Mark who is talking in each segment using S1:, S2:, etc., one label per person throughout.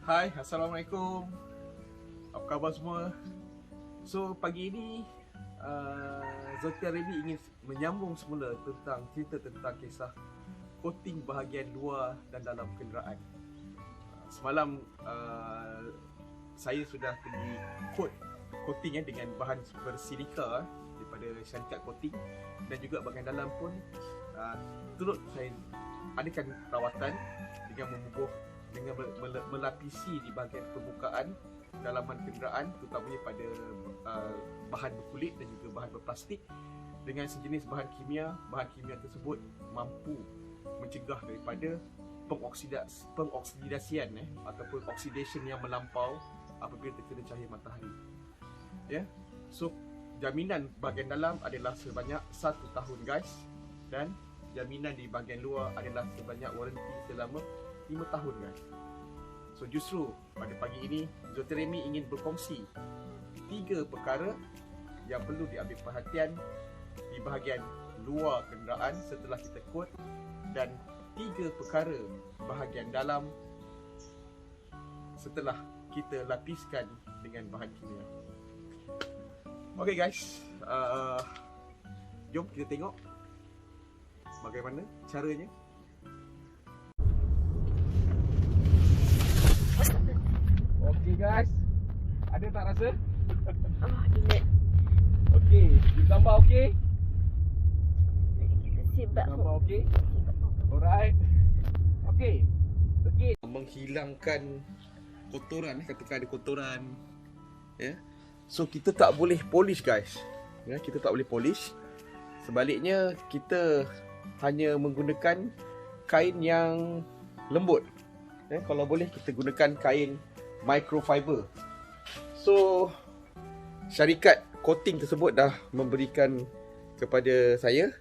S1: Hai, Assalamualaikum. Apa khabar semua? So, pagi ini Zotia Ready ingin menyambung semula tentang cerita tentang kisah coating bahagian luar dan dalam kenderaan. Semalam saya sudah pergi coating dengan bahan bersilika daripada syarikat coating, dan juga bahagian dalam pun turut saya adakan perawatan dengan membubuh dengan melapisi di bahagian permukaan dalaman kenderaan, terutamanya pada bahan berkulit dan juga bahan berplastik dengan sejenis bahan kimia. Bahan kimia tersebut mampu mencegah daripada pengoksidasian ataupun oxidation yang melampau apabila terkena cahaya matahari. Ya. So jaminan bahagian dalam adalah sebanyak 1 tahun guys, dan jaminan di bahagian luar adalah sebanyak waranti selama 5 tahun guys. So justru pada pagi ini Zotia Remy ingin berkongsi 3 perkara yang perlu diambil perhatian di bahagian luar kenderaan setelah kita coat, dan 3 perkara bahagian dalam setelah kita lapiskan dengan bahan kimia. Okay guys, jom kita tengok bagaimana caranya. Okay guys, ada tak rasa?
S2: Ingat.
S1: Okay, gambar okay?
S2: Sebab
S1: Gambar okay? Alright. Okay. Okay. Menghilangkan kotoran, katakan ada kotoran, ya. So kita tak boleh polish guys. Ya, kita tak boleh polish. Sebaliknya kita hanya menggunakan kain yang lembut. Ya, kalau boleh kita gunakan kain microfiber. So syarikat coating tersebut dah memberikan kepada saya,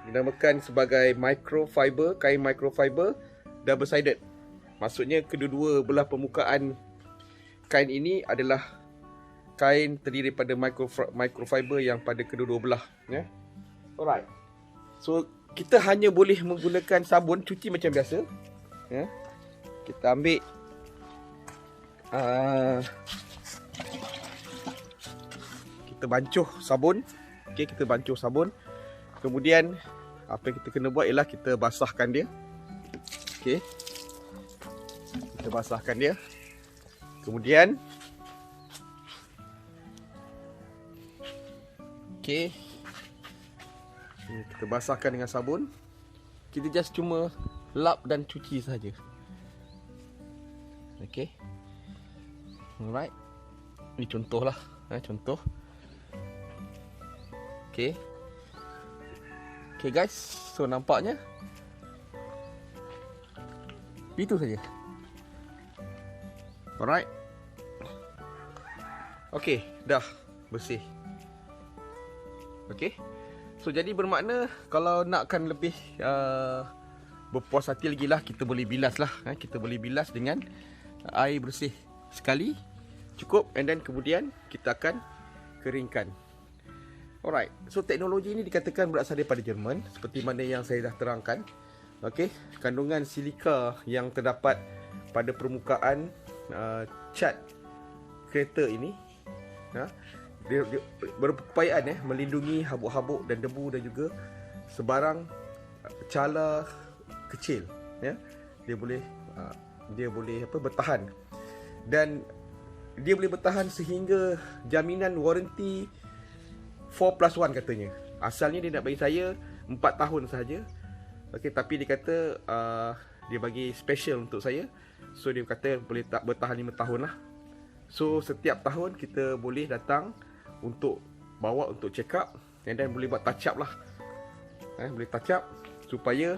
S1: dinamakan sebagai microfiber, kain microfiber double sided. Maksudnya kedua-dua belah permukaan kain ini adalah kain terdiri daripada microfiber yang pada kedua-dua belah, ya. Alright. So kita hanya boleh menggunakan sabun cuci macam biasa, ya. Kita ambil kita bancuh sabun. Okey, kita bancuh sabun. Kemudian apa yang kita kena buat ialah kita basahkan dia. Okey. Kita basahkan dia. Kemudian okey. Kita basahkan dengan sabun. Kita just cuma lap dan cuci saja. Okey. Alright. Ini contohlah, contoh. Okay. Okay guys, so nampaknya itu saja. Alright. Okay, dah bersih. Okay. So jadi bermakna kalau nakkan lebih berpuas hati lagi lah, kita boleh bilas lah. Kita boleh bilas dengan air bersih sekali. Cukup, and then kemudian kita akan keringkan. Alright, so teknologi ini dikatakan berasal daripada Jerman, seperti mana yang saya dah terangkan. Okey, kandungan silika yang terdapat pada permukaan cat kereta ini, dia berupayaan melindungi habuk-habuk dan debu dan juga sebarang cala kecil, ya. Dia boleh bertahan, dan dia boleh bertahan sehingga jaminan waranti 4+1 katanya. Asalnya dia nak bagi saya 4 tahun sahaja. Okey, tapi dia kata dia bagi special untuk saya. So dia kata boleh tak bertahan 5 tahun lah. So setiap tahun kita boleh datang untuk bawa untuk check up, and then boleh buat touch up lah. Boleh touch up supaya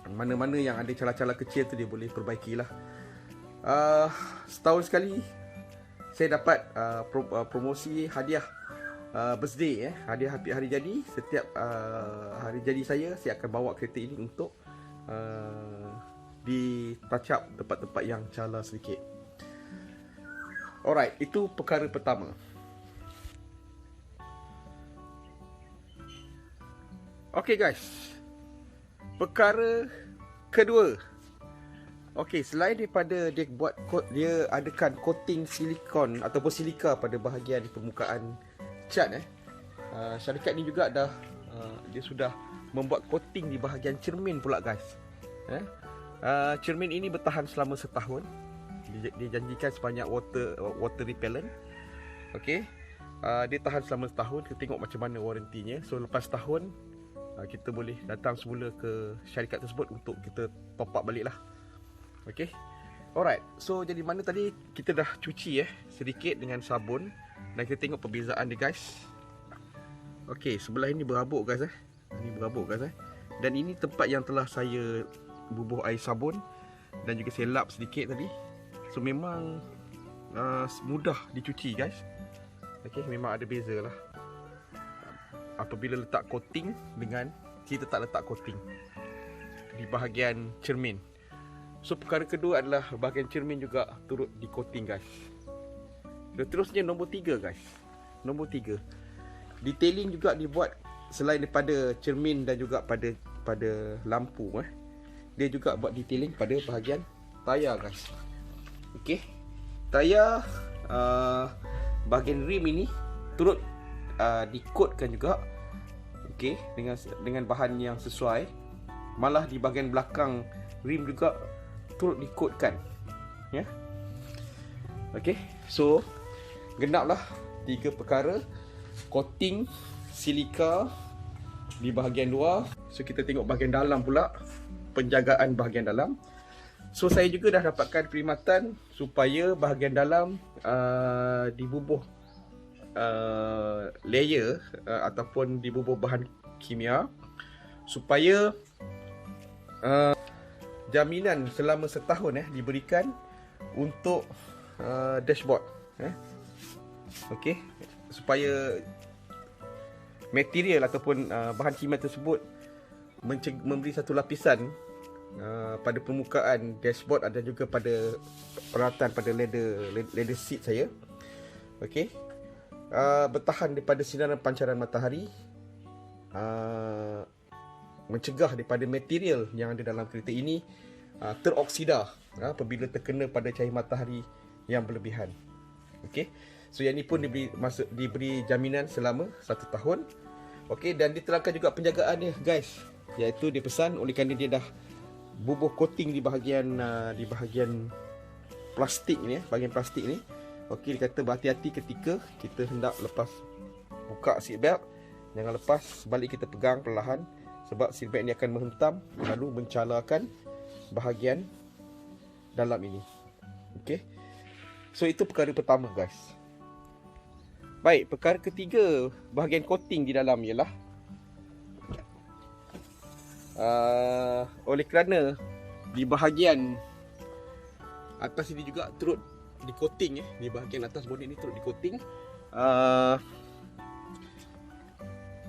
S1: mana-mana yang ada cala-cala kecil tu dia boleh perbaikilah. Setahun sekali saya dapat promosi hadiah birthday, hadiah hari jadi. Setiap hari jadi saya akan bawa kereta ini untuk di touch up tempat-tempat yang cala sedikit. Alright, itu perkara pertama. Okay guys, perkara kedua. Okey, selain daripada dia adakan coating silikon ataupun silika pada bahagian permukaan cat syarikat ni juga dia sudah membuat coating di bahagian cermin pula guys. Cermin ini bertahan selama setahun. Dijanjikan sebanyak water repellent. Okey. Dia tahan selama setahun. Kita tengok macam mana warantinya. So lepas setahun kita boleh datang semula ke syarikat tersebut untuk kita top up balik lah. Okay. Alright. So jadi mana tadi kita dah cuci sedikit dengan sabun. Dan kita tengok perbezaan dia guys. Okay, sebelah ini berabuk guys Ini berabuk guys Dan ini tempat yang telah saya bubuh air sabun. Dan juga saya lap sedikit tadi. So memang mudah dicuci guys. Okay, memang ada beza lah apabila letak coating dengan kita tak letak coating di bahagian cermin. So perkara kedua adalah bahagian cermin juga turut di coating guys. Dan terusnya nombor 3 guys. Nombor 3, detailing juga dibuat selain daripada cermin dan juga pada lampu dia juga buat detailing pada bahagian tayar guys. Okey. Tayar bahagian rim ini turut dikotkan juga. Okey, dengan bahan yang sesuai. Malah di bahagian belakang rim juga turut dikotkan. Ya. Okey. So genaplah 3 perkara. Coating silika di bahagian luar. So kita tengok bahagian dalam pula, penjagaan bahagian dalam. So saya juga dah dapatkan perkhidmatan supaya bahagian dalam dibubuh layer ataupun dibubuh bahan kimia supaya jaminan selama setahun diberikan untuk dashboard. Okey, supaya material ataupun bahan kimia tersebut memberi satu lapisan pada permukaan dashboard dan juga pada peralatan pada leather seat saya. Okey, bertahan daripada sinaran pancaran matahari, mencegah daripada material yang ada dalam kereta ini teroksida apabila terkena pada cahaya matahari yang berlebihan. Okey, so yang ni pun diberi jaminan selama 1 tahun. Okey, dan diterangkan juga penjagaan dia guys, iaitu dia pesan oleh kerana dia dah bubuh coating di bahagian plastik ni, bahagian plastik ni. Okey, dia kata berhati-hati ketika kita hendak lepas buka seat belt. Jangan lepas, balik kita pegang perlahan sebab seat belt ni akan menghentam lalu mencalakan bahagian dalam ini. Okey. So itu perkara pertama guys. Baik, perkara ketiga bahagian coating di dalam ialah oleh kerana di bahagian atas ini juga turut di coating di bahagian atas bonet ni turut di coating.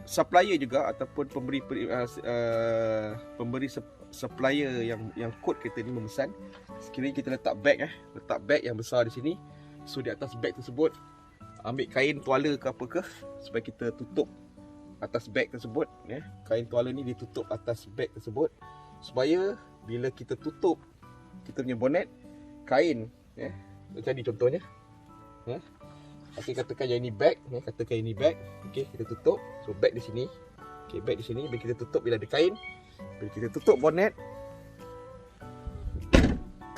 S1: Supplier juga ataupun pemberi supplier yang kod kereta ni memesan sekiranya kita letak beg yang besar di sini. So di atas beg tersebut ambil kain tuala ke apa ke supaya kita tutup atas beg tersebut. Kain tuala ni ditutup atas beg tersebut supaya bila kita tutup kita punya bonet, kain macam ni contohnya. Okey, katakan yang ini beg, katakan ini beg. Okey, kita tutup. So beg di sini. Okey, beg di sini. Bila kita tutup, bila ada kain, bila kita tutup bonet,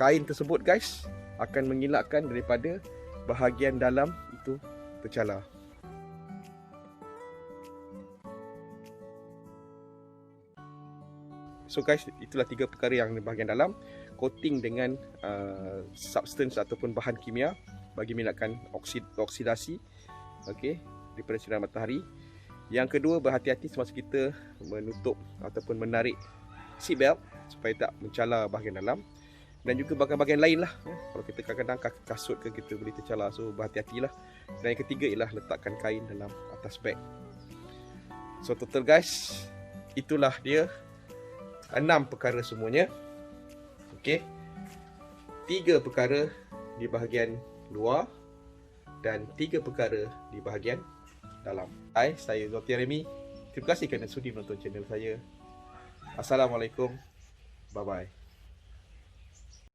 S1: kain tersebut guys akan mengelakkan daripada bahagian dalam itu tercalar. So guys, itulah 3 perkara yang di bahagian dalam. Coating dengan substance ataupun bahan kimia bagi mengelakkan oksidasi daripada sinar matahari. Yang kedua, berhati-hati semasa kita menutup ataupun menarik seat belt supaya tak mencalar bahagian dalam. Dan juga bahagian-bahagian lain lah. Kalau kita kadang-kadang kasut ke kita boleh tercalar, so berhati-hatilah. Dan yang ketiga ialah letakkan kain dalam atas beg. So total guys, itulah dia 6 perkara semuanya. Okey, 3 perkara di bahagian luar dan 3 perkara di bahagian dalam. Hai, saya Zulfian Remy. Terima kasih kerana sudi menonton channel saya. Assalamualaikum. Bye bye.